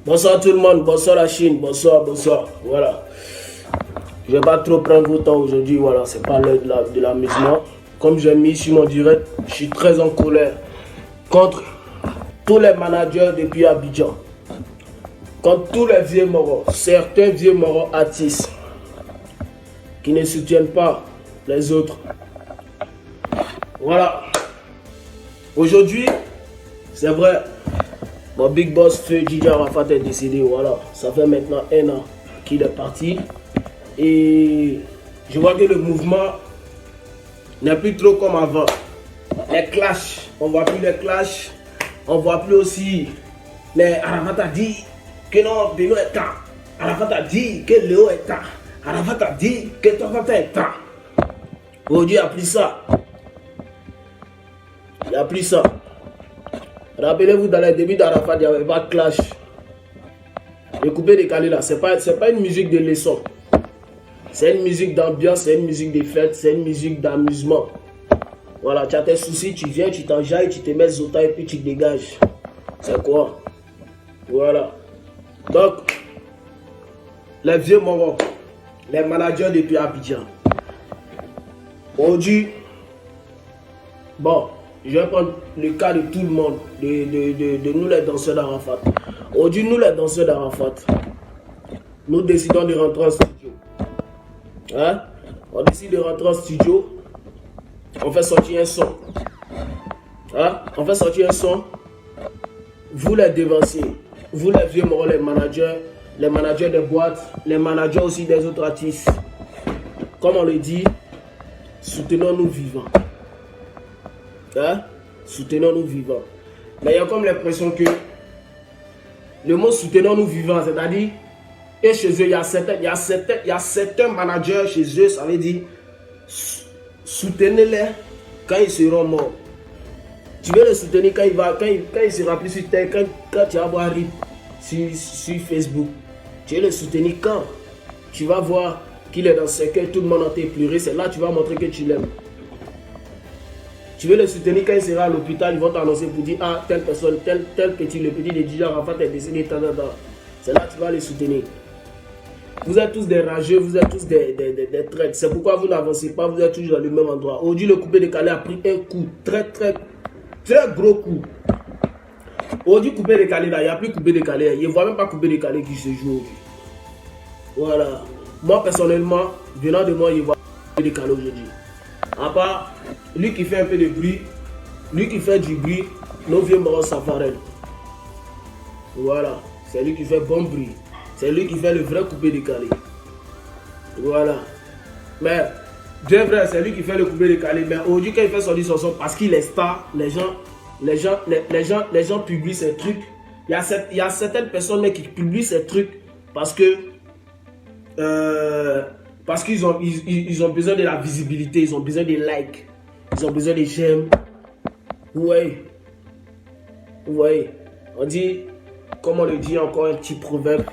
Bonsoir tout le monde, bonsoir la Chine, bonsoir. Voilà. Je vais pas trop prendre votre temps aujourd'hui, voilà, c'est pas l'heure de l'amusement. Comme j'ai mis sur mon direct, je suis très en colère contre tous les managers depuis Abidjan. Contre tous les vieux morons, certains vieux morons artistes qui ne soutiennent pas les autres. Voilà. Aujourd'hui, c'est vrai, mon big boss feu DJ Arafat est décédé, voilà. Ça fait maintenant 1 an qu'il est parti. Et je vois que le mouvement n'est plus trop comme avant. Les clashs, on voit plus les clashs. On voit plus aussi les Arafat a dit que non, Beno est temps. Arafat a dit que Léo est temps. Arafat a dit que Tofata est temps. Aujourd'hui, il n'y a plus ça. Il n'y a plus ça. Rappelez-vous, dans les débuts d'Arafat, il n'y avait pas de clash. Le coupé décalé là, c'est pas une musique de leçon. C'est une musique d'ambiance, c'est une musique de fête, c'est une musique d'amusement. Voilà, tu as tes soucis, tu viens, tu t'enjailles, tu te mets zota et puis tu te dégages. C'est quoi? Voilà. Donc, les vieux morons, les managers depuis Abidjan. Aujourd'hui, bon, je vais prendre le cas de tout le monde, de nous les danseurs d'Arafat. Aujourd'hui, nous les danseurs d'Arafat, nous décidons de rentrer en studio. Hein? On décide de rentrer en studio, on fait sortir un son. Hein? On fait sortir un son. Vous les dévanciers, vous les vieux morons, les managers des boîtes, les managers aussi des autres artistes. Comme on le dit, soutenons-nous vivants. Hein? Soutenons-nous vivants. Mais il y a comme l'impression que le mot soutenons-nous vivants, c'est-à-dire, et chez eux, il y a certains managers chez eux, ça veut dire soutenez-les quand ils seront morts. Tu veux le soutenir quand il sera plus sur terre, quand tu vas voir RIP sur Facebook. Tu veux le soutenir quand tu vas voir qu'il est dans ce cœur, tout le monde en train de pleurer, c'est là que tu vas montrer que tu l'aimes. Tu veux le soutenir quand il sera à l'hôpital, ils vont t'annoncer pour dire ah, telle personne, tel petit, le petit de DJ Arafat est décédé, c'est là que tu vas le soutenir. Vous êtes tous des rageux, vous êtes tous des traîtres. C'est pourquoi vous n'avancez pas, vous êtes toujours dans le même endroit. Aujourd'hui, le coupé décalé a pris un coup, très gros coup. Aujourd'hui, coupé décalé là, il n'y a plus coupé décalé. Il ne voit même pas coupé décalé qui se joue aujourd'hui. Voilà. Moi, personnellement, venant de moi, il voit coupé décalé aujourd'hui. À part lui qui fait un peu de bruit, lui qui fait du bruit, nos vieux morts s'affarellent. Voilà. C'est lui qui fait bon bruit. C'est lui qui fait le vrai coupé décalé. Voilà. Mais, Dieu vrai, c'est lui qui fait le coupé décalé. Mais aujourd'hui, quand il fait sortir son son, parce qu'il est star, les gens publient ces trucs. Il y a certaines personnes qui publient ces trucs parce qu'ils ont besoin de la visibilité, ils ont besoin des likes, ils ont besoin des j'aime. Vous voyez, on dit, comme on le dit encore un petit proverbe,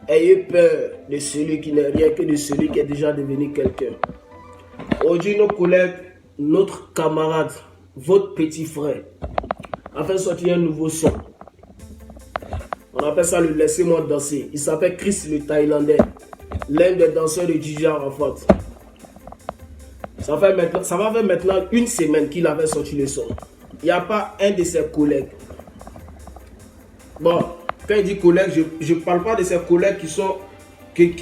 ayez peur de celui qui n'est rien que de celui qui est déjà devenu quelqu'un. Aujourd'hui, nos collègues, notre camarade, votre petit frère, a fait sortir un nouveau son. On appelle ça le Laissez-moi danser. Il s'appelle Chris le Thaïlandais, l'un des danseurs de DJ Arafat. Ça va faire maintenant 1 semaine qu'il avait sorti le son. Il n'y a pas un de ses collègues. Bon, quand il dit collègues, je ne parle pas de ses collègues qui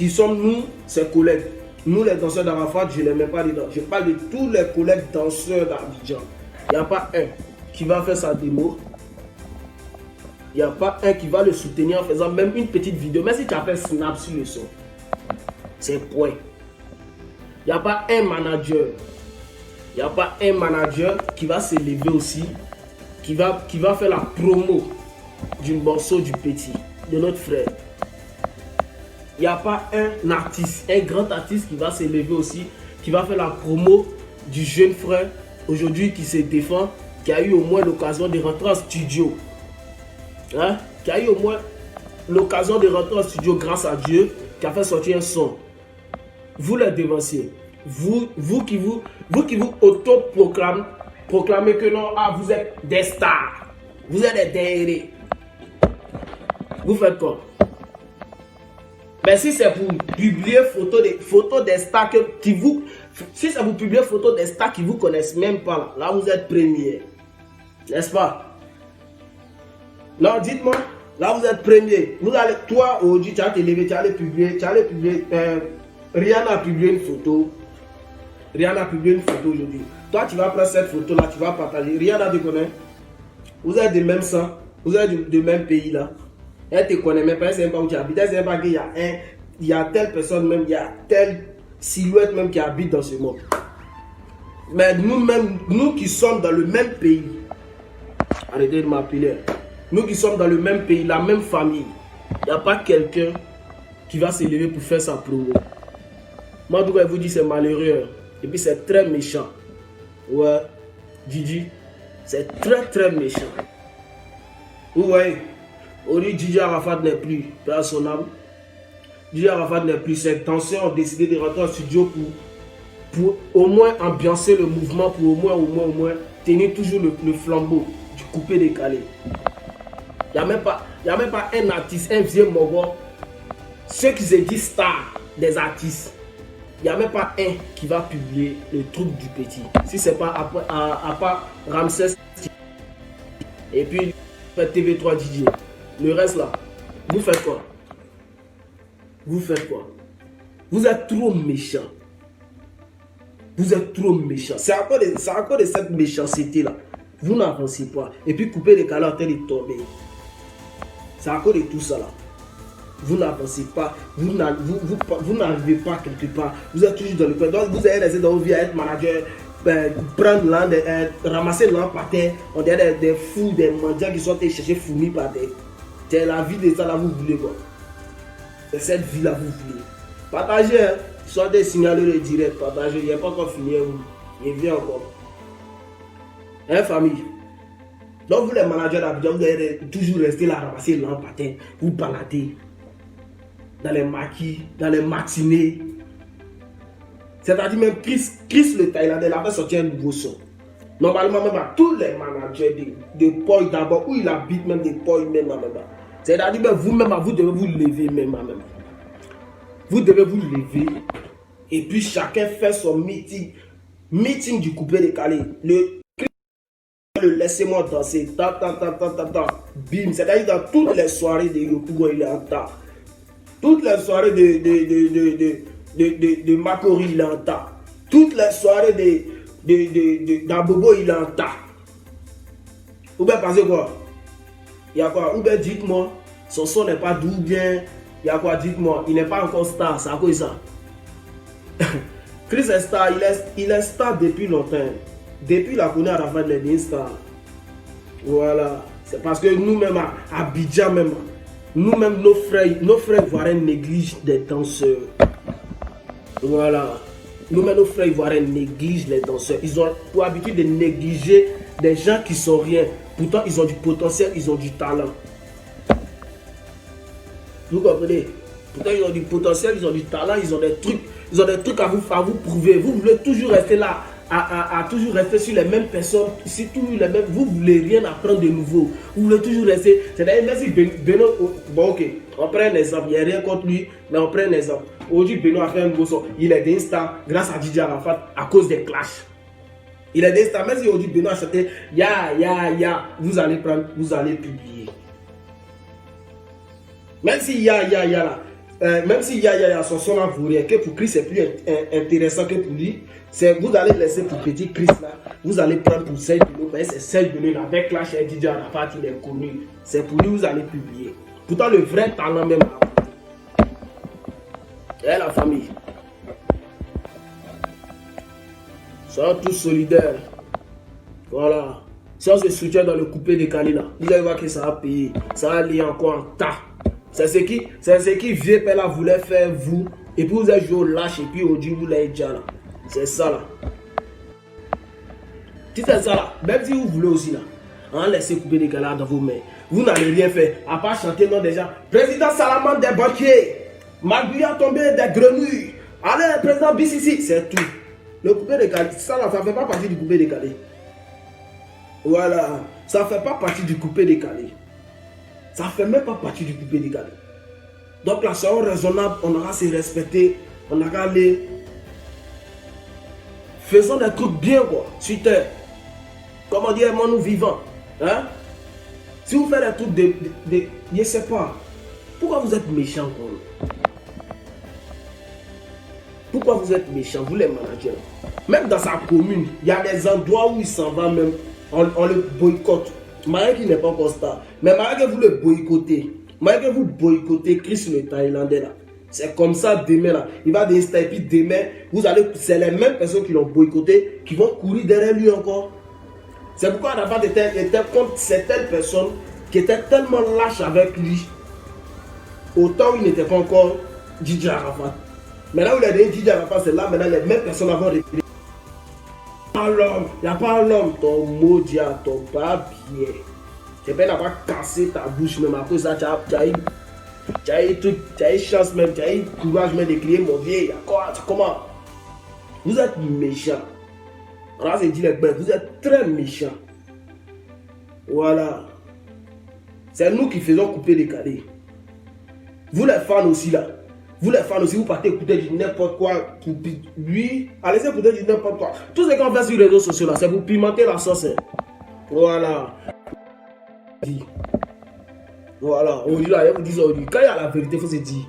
sont nous, ses collègues. Nous, les danseurs d'Arafat, je ne les mets pas dedans. Je parle de tous les collègues danseurs d'Abidjan. Il n'y a pas un qui va faire sa démo. Il n'y a pas un qui va le soutenir en faisant même une petite vidéo. Mais si tu as fait snap sur le son, c'est point. Il n'y a pas un manager. Il n'y a pas un manager qui va se lever aussi, qui va faire la promo du morceau du petit, de notre frère. Il n'y a pas un artiste, un grand artiste qui va se lever aussi, qui va faire la promo du jeune frère aujourd'hui qui se défend, qui a eu au moins l'occasion de rentrer en studio. Hein? Qui a eu au moins l'occasion de rentrer en studio grâce à Dieu, qui a fait sortir un son. Vous les dévanciers, vous qui vous autoproclamez que non, ah, vous êtes des stars, vous êtes des dingueries. Vous faites quoi? Mais si c'est pour publier photos des stars qui vous... Si c'est pour publier photos des stars qui vous connaissent même pas, là vous êtes premier. N'est-ce pas? Non, dites-moi. Là vous êtes premier. Vous allez, toi aujourd'hui, tu vas te lever, tu vas aller publier. Rihanna a publié une photo. Rihanna a publié une photo aujourd'hui. Toi, tu vas prendre cette photo-là, tu vas partager. Rihanna te connaît. Vous êtes du même sang. Vous êtes du même pays là. Elle te connaît même pas, elle ne sait pas où tu habites. Elle ne sait pas qu'il y a telle personne même, il y a telle silhouette même qui habite dans ce monde. Mais nous-mêmes, nous qui sommes dans le même pays, arrêtez de m'appeler. Nous qui sommes dans le même pays, la même famille, il n'y a pas quelqu'un qui va s'élever pour faire sa promo. Moi, tout cas, je vous dis, c'est malheureux. Et puis, c'est très méchant. Ouais, Gigi, c'est très méchant. Vous voyez? Aujourd'hui, Gigi Arafat n'est plus, père son âme. Gigi Arafat n'est plus. Ces danseurs ont décidé de rentrer en studio pour au moins ambiancer le mouvement, pour au moins tenir toujours le flambeau du coupé-décalé. Il n'y a même pas un artiste, un vieux mogol, ceux qui se disent stars des artistes. Il n'y a même pas un qui va publier le truc du petit. Si ce n'est pas à part Ramsès et puis TV3 DJ. Le reste là, vous faites quoi? Vous faites quoi? Vous êtes trop méchant. Vous êtes trop méchant. C'est à cause de cette méchanceté là. Vous n'avancez pas. Et puis couper les calés en train de tomber. C'est à cause de tout ça là. Vous n'avancez pas. Vous n'arrivez pas quelque part. Vous êtes toujours dans le coin. Donc vous allez rester dans vos vies à être manager. Prendre l'an, ramasser l'an par terre. On dirait des fous, des mendiants qui sont allés chercher fourmis par terre. C'est la vie de ça là, vous voulez quoi? C'est cette vie là, vous voulez. Partagez, hein. Soit des signaleurs de direct, partagez. Il n'y a pas encore fini, il vient encore. Hein, famille? Donc, vous les managers d'Abidjan, vous allez toujours rester là, ramasser l'an par terre. Vous baladez dans les maquis, dans les matinées. C'est-à-dire même Chris le Thaïlandais, il a fait sortir un nouveau son. Normalement, même à tous les managers de Poi d'abord, où il habite même des Poi même. C'est-à-dire que vous-même, vous devez vous lever même. Vous devez vous lever et puis chacun fait son meeting du coupé-décalé. Le laissez-moi danser. Bim. C'est-à-dire dans toutes les soirées de Yopougo, il est en tas. Toutes les soirées de Makori, il est en tas. Toutes les soirées d'Abobo, il est en tas. Ou bien passez quoi? Il y a quoi? Ou bien dites-moi, son son n'est pas doux bien. Il y a quoi? Dites-moi, il n'est pas encore star, c'est à cause de ça. Chris est star, il est star depuis longtemps. Depuis la connaît à la fin de l'année star. Voilà. C'est parce que nous-mêmes à Abidjan même, nous-mêmes nos frères ivoiriens négligent des danseurs. Voilà. Nous-mêmes nos frères ivoiriens négligent les danseurs. Ils ont pour habitude de négliger des gens qui sont rien. Pourtant ils ont du potentiel, ils ont du talent. Vous comprenez? Pourtant ils ont du potentiel, ils ont du talent, ils ont des trucs à vous prouver. Vous voulez toujours rester là, à toujours rester sur les mêmes personnes, les mêmes. Vous voulez rien apprendre de nouveau. Vous voulez toujours rester. C'est-à-dire, même si Beno, bon ok, on prend un exemple, il n'y a rien contre lui, mais on prend un exemple. Aujourd'hui, Beno a fait un gros son, il est d'insta grâce à DJ Arafat à cause des clashs. Il est d'insta, même si aujourd'hui Beno a chanté, ya, vous allez prendre, vous allez publier. Même si là, même si son son là vous rien, que pour Chris c'est plus intéressant que pour lui, vous allez laisser pour petit Chris là, vous allez prendre pour Serge Beno, c'est Serge Beno avec Clash et DJ Arafat, il est connu, c'est pour lui vous allez publier. Pourtant le vrai talent même et la famille, sont tous solidaires. Voilà, si on se soutient dans le coupé-décalé là, vous allez voir que ça va payer, ça va aller encore en tas. C'est ce qui vieux père là voulait faire vous. Et puis vous avez joué au lâche et puis aujourd'hui vous l'avez déjà là. C'est ça là. Si c'est ça là, même si vous voulez aussi là, hein, laissez couper des galas dans vos mains. Vous n'allez rien faire à part chanter le nom des gens. Président Salamande des banquiers, Maguilla tombé des grenouilles. Allez, président BCC, c'est tout. Le coupé décalé, ça là, ça fait pas partie du coupé décalé. Voilà, ça fait pas partie du coupé décalé. Ça ne fait même pas partie du coupé décalé. Donc là, soyons raisonnables, on aura à se respecter, on aura à aller. Faisons des trucs bien, quoi, sur terre. Comme on dit, nous vivants. Hein? Si vous faites des trucs je ne sais pas. Pourquoi vous êtes méchants, quoi? Pourquoi vous êtes méchants, vous les managers? Même dans sa commune, il y a des endroits où il s'en va même, on le boycotte. Malgré qu'il n'est pas encore star. Mais malgré que vous le boycottez, malgré que vous boycottez Chris le Thaïlandais là, c'est comme ça demain là, il va devenir star et puis demain, c'est les mêmes personnes qui l'ont boycotté qui vont courir derrière lui encore. C'est pourquoi Arafat était contre certaines personnes qui étaient tellement lâches avec lui, autant où il n'était pas encore DJ Arafat. Maintenant où il a dit DJ Arafat, c'est là maintenant les mêmes personnes vont retiré. Il n'y a pas l'homme, ton mot dit à ton papier. Tu n'as pas cassé ta bouche même à cause de ça, tu as eu chance même, tu as eu courage même de crier mon vieil. Comment? Vous êtes méchants. On a dit les bêtes, vous êtes très méchants. Voilà. C'est nous qui faisons couper les cadets. Vous les fans aussi là. Vous les fans aussi, vous partez écouter du n'importe quoi. Lui, allez écouter du n'importe quoi. Tout ce qu'on fait sur les réseaux sociaux là, c'est pour pimenter la sauce. Voilà. Voilà. On dit là, vous dites, quand il y a la vérité, il faut se dire.